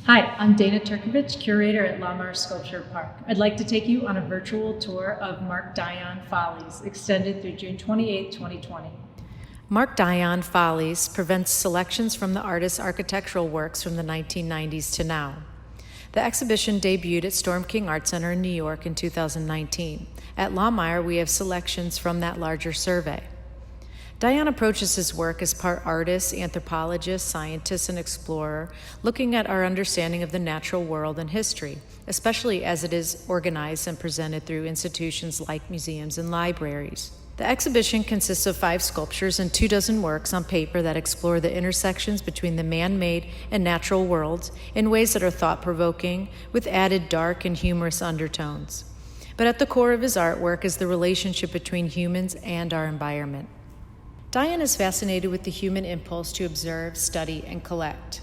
Hi, I'm Dana Turkovic, curator at Laumeier Sculpture Park. I'd like to take you on a virtual tour of Mark Dion Follies, extended through June 28, 2020. Mark Dion Follies presents selections from the artist's architectural works from the 1990s to now. The exhibition debuted at Storm King Art Center in New York in 2019. At Laumeier, we have selections from that larger survey. Dion approaches his work as part artist, anthropologist, scientist, and explorer, looking at our understanding of the natural world and history, especially as it is organized and presented through institutions like museums and libraries. The exhibition consists of 5 sculptures and 24 works on paper that explore the intersections between the man-made and natural worlds in ways that are thought-provoking, with added dark and humorous undertones. But at the core of his artwork is the relationship between humans and our environment. Dion is fascinated with the human impulse to observe, study, and collect.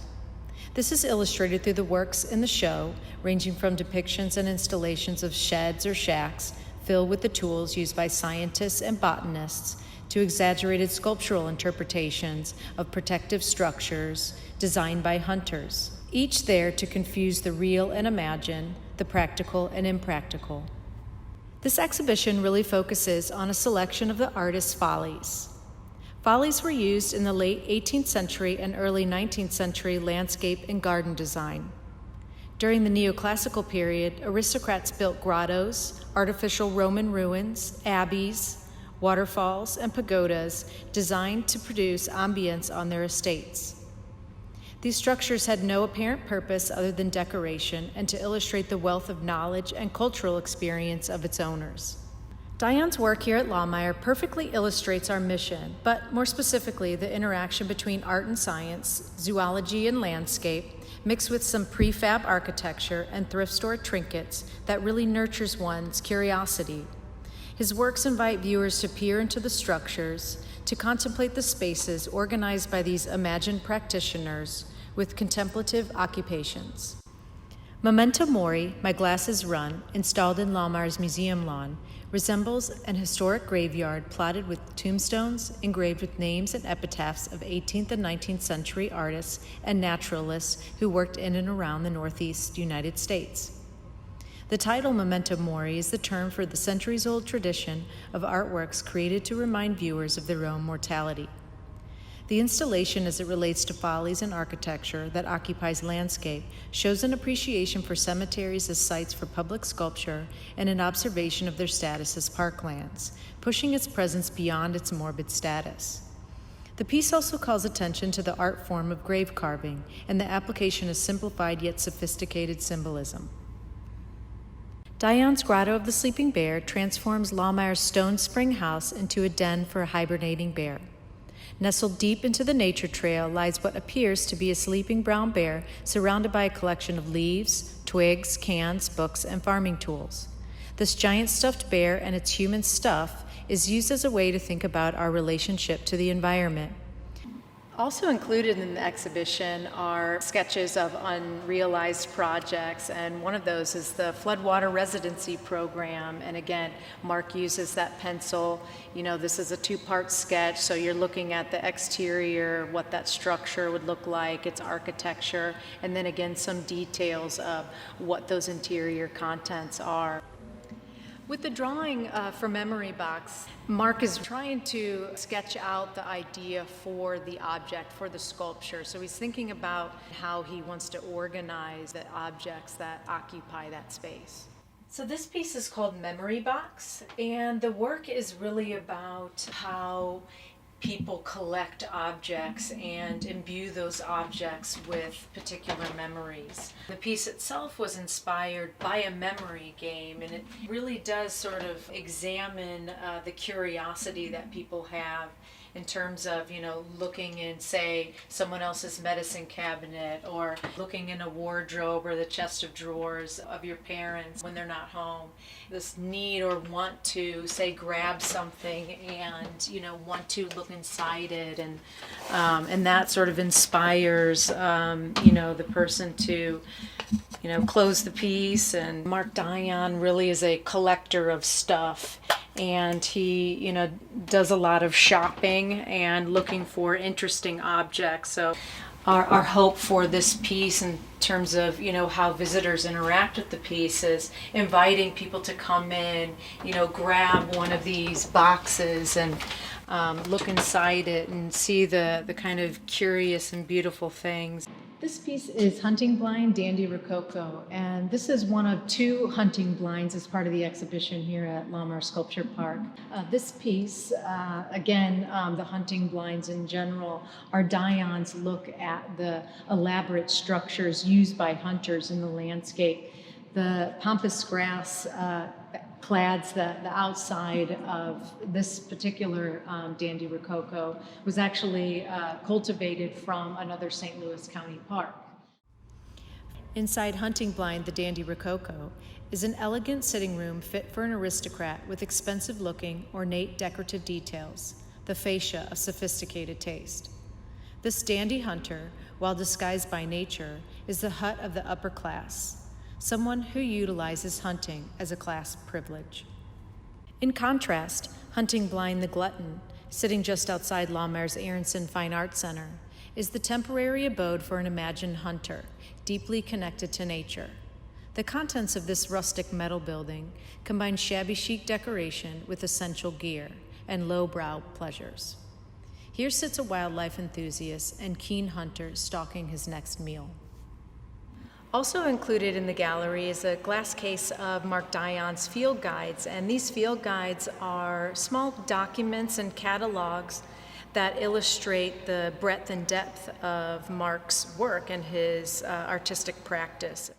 This is illustrated through the works in the show, ranging from depictions and installations of sheds or shacks filled with the tools used by scientists and botanists, to exaggerated sculptural interpretations of protective structures designed by hunters, each there to confuse the real and imagined, the practical and impractical. This exhibition really focuses on a selection of the artist's follies. Follies were used in the late 18th century and early 19th century landscape and garden design. During the neoclassical period, aristocrats built grottos, artificial Roman ruins, abbeys, waterfalls, and pagodas designed to produce ambience on their estates. These structures had no apparent purpose other than decoration and to illustrate the wealth of knowledge and cultural experience of its owners. Dion's work here at Laumeier perfectly illustrates our mission, but more specifically, the interaction between art and science, zoology and landscape, mixed with some prefab architecture and thrift store trinkets that really nurtures one's curiosity. His works invite viewers to peer into the structures, to contemplate the spaces organized by these imagined practitioners with contemplative occupations. Memento Mori, My Glasses Run, installed in Laumeier's museum lawn, resembles an historic graveyard plotted with tombstones engraved with names and epitaphs of 18th and 19th century artists and naturalists who worked in and around the Northeast United States. The title Memento Mori is the term for the centuries-old tradition of artworks created to remind viewers of their own mortality. The installation, as it relates to follies and architecture that occupies landscape, shows an appreciation for cemeteries as sites for public sculpture and an observation of their status as parklands, pushing its presence beyond its morbid status. The piece also calls attention to the art form of grave carving and the application of simplified yet sophisticated symbolism. Dion's Grotto of the Sleeping Bear transforms Laumeier's stone spring house into a den for a hibernating bear. Nestled deep into the nature trail lies what appears to be a sleeping brown bear surrounded by a collection of leaves, twigs, cans, books, and farming tools. This giant stuffed bear and its human stuff is used as a way to think about our relationship to the environment. Also included in the exhibition are sketches of unrealized projects, and one of those is the Floodwater Residency Program. And again, Mark uses that pencil. You know, this is a 2-part sketch, so you're looking at the exterior, what that structure would look like, its architecture, and then again, some details of what those interior contents are. With the drawing for Memory Box, Mark is trying to sketch out the idea for the object, for the sculpture. So he's thinking about how he wants to organize the objects that occupy that space. So this piece is called Memory Box, and the work is really about how people collect objects and imbue those objects with particular memories. The piece itself was inspired by a memory game, and it really does sort of examine the curiosity that people have in terms of, you know, looking in, say, someone else's medicine cabinet, or looking in a wardrobe or the chest of drawers of your parents when they're not home. This need or want to, say, grab something and, you know, want to look inside it, and that sort of inspires, you know, the person to, you know, close the piece. And Mark Dion really is a collector of stuff, and he, does a lot of shopping and looking for interesting objects. So our hope for this piece in terms of, how visitors interact with the piece is inviting people to come in, grab one of these boxes and look inside it and see the kind of curious and beautiful things. This piece is Hunting Blind Dandy Rococo, and this is one of 2 hunting blinds as part of the exhibition here at Laumeier Sculpture Park. This piece, again, the hunting blinds in general, are Dion's look at the elaborate structures used by hunters in the landscape. The pampas grass clads the outside of this particular Dandy Rococo was actually cultivated from another St. Louis County park. Inside Hunting Blind, the Dandy Rococo, is an elegant sitting room fit for an aristocrat with expensive-looking, ornate decorative details, the fascia of sophisticated taste. This dandy hunter, while disguised by nature, is the hut of the upper class, someone who utilizes hunting as a class privilege. In contrast, Hunting Blind the Glutton, sitting just outside Laumeier's Aronson Fine Arts Center, is the temporary abode for an imagined hunter, deeply connected to nature. The contents of this rustic metal building combine shabby chic decoration with essential gear and lowbrow pleasures. Here sits a wildlife enthusiast and keen hunter stalking his next meal. Also included in the gallery is a glass case of Mark Dion's field guides, and these field guides are small documents and catalogs that illustrate the breadth and depth of Mark's work and his artistic practice.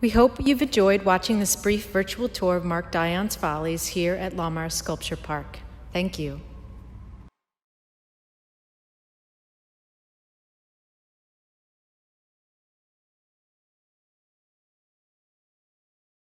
We hope you've enjoyed watching this brief virtual tour of Mark Dion's Follies here at Laumeier Sculpture Park. Thank you.